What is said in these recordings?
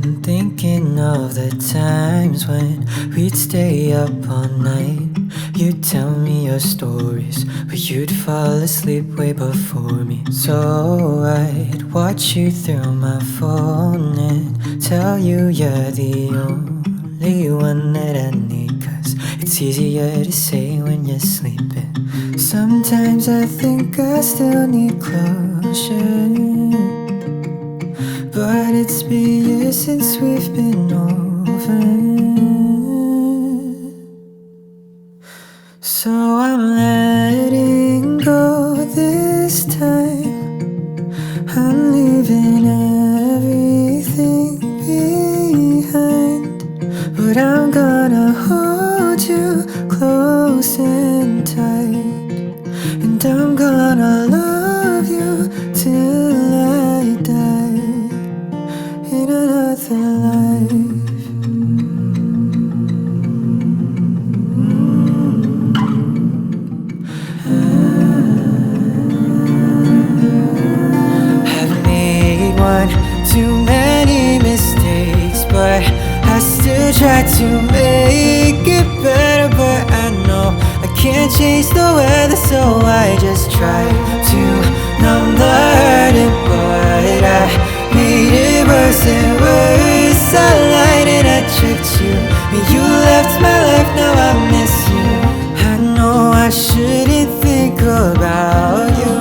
I'm thinking of the times when we'd stay up all night. You'd tell me your stories, but you'd fall asleep way before me. So I'd watch you through my phone and tell you you're the only one that I need, 'cause it's easier to say when you're sleeping. Sometimes I think I still need closure, but it's been years since we've been over. So I'm letting go this time. I'm leaving everything behind, but I'm gonna hold you close and tight, and I'm gonna love you till I die in another life. I've made one too many mistakes, but I still try to make it better. But I know I can't change the weather, so I just try to numb the hurting. But I made it worse and worse. I lied and I tricked you, and you left my life, now I miss you. I know I shouldn't think about you,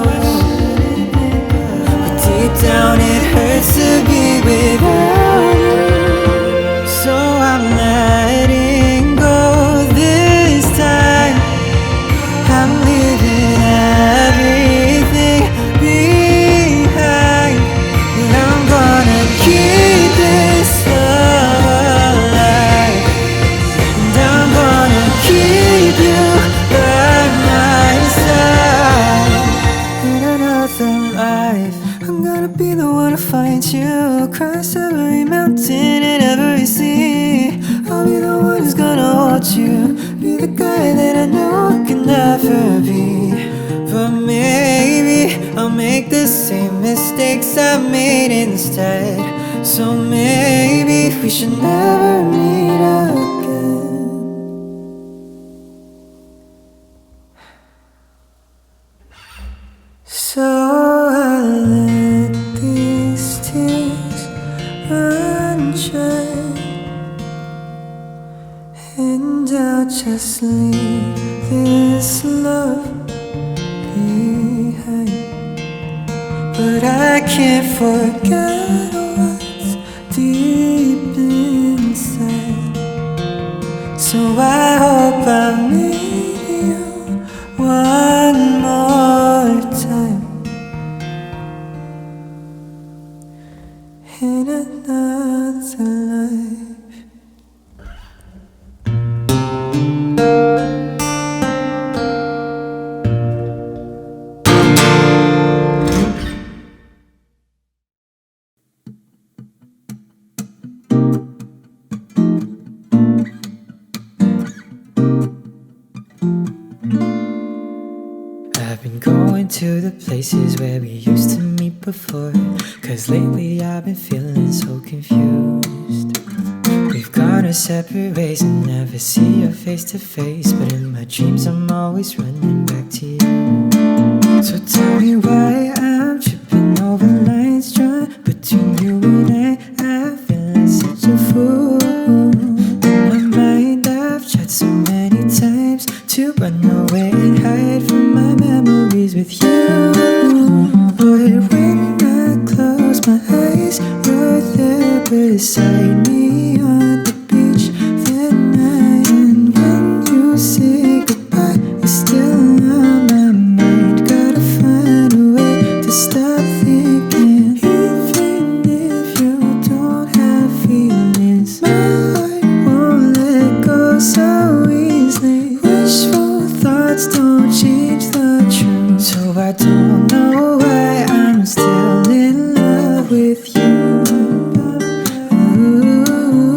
but deep down it hurts to be without you. So I'm letting go this time. I'm leaving everything behind, and I'm gonna keep this love alive, and I'm gonna keep you by my side in another life. I'm gonna be the one to find you across every mountain and every sea. I'll be the one who's gonna hold you, be the guy that I know can never be. But maybe I'll make the same mistakes I made instead. So maybe we should never meet again. So I let these tears run dry, and I'll just leave this love behind. But I can't forget what's deep inside, so I hope I meet you one more time in another life. I've been going to the places where we used to meet before, 'cause lately I've been feeling so confused. We've gone our separate ways and never see you face to face, but in my dreams I'm always running back to you. So tell me why I'm tripping over lines drawn between you and I feel like such a fool. In my mind I've tried so many times to run away and hide from my memories with you, but when I close my eyes, you're there beside me on the beach that night. And when you say goodbye, you're still on my mind. Gotta find a way to stop thinking. Even if you don't have feelings, my heart won't let go so easily. Wishful thoughts don't change the truth, so I don't know why I'm still in love with you. Ooh.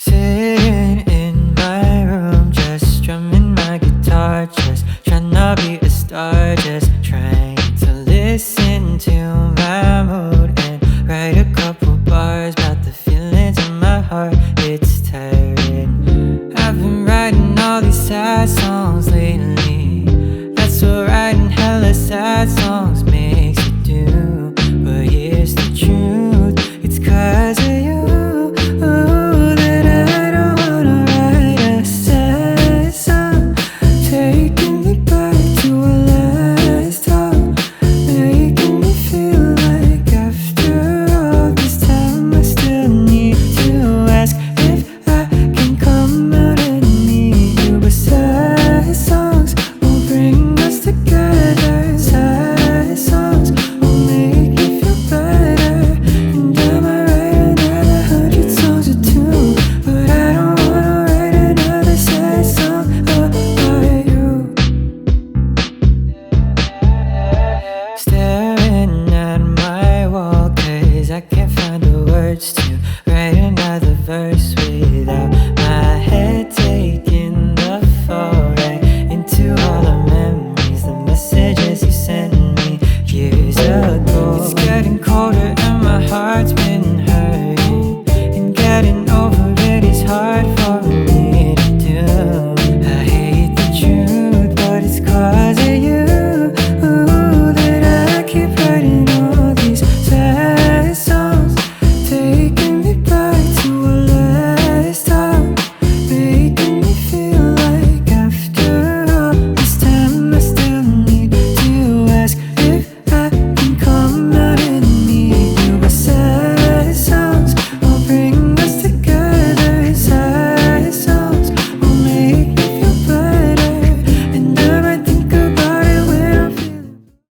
Sitting in my room, just strumming my guitar, just trying to be a star, just trying to listen to my mood and write a couple bars about the feelings in my heart. It's tiring. I've been writing all these sad songs lately.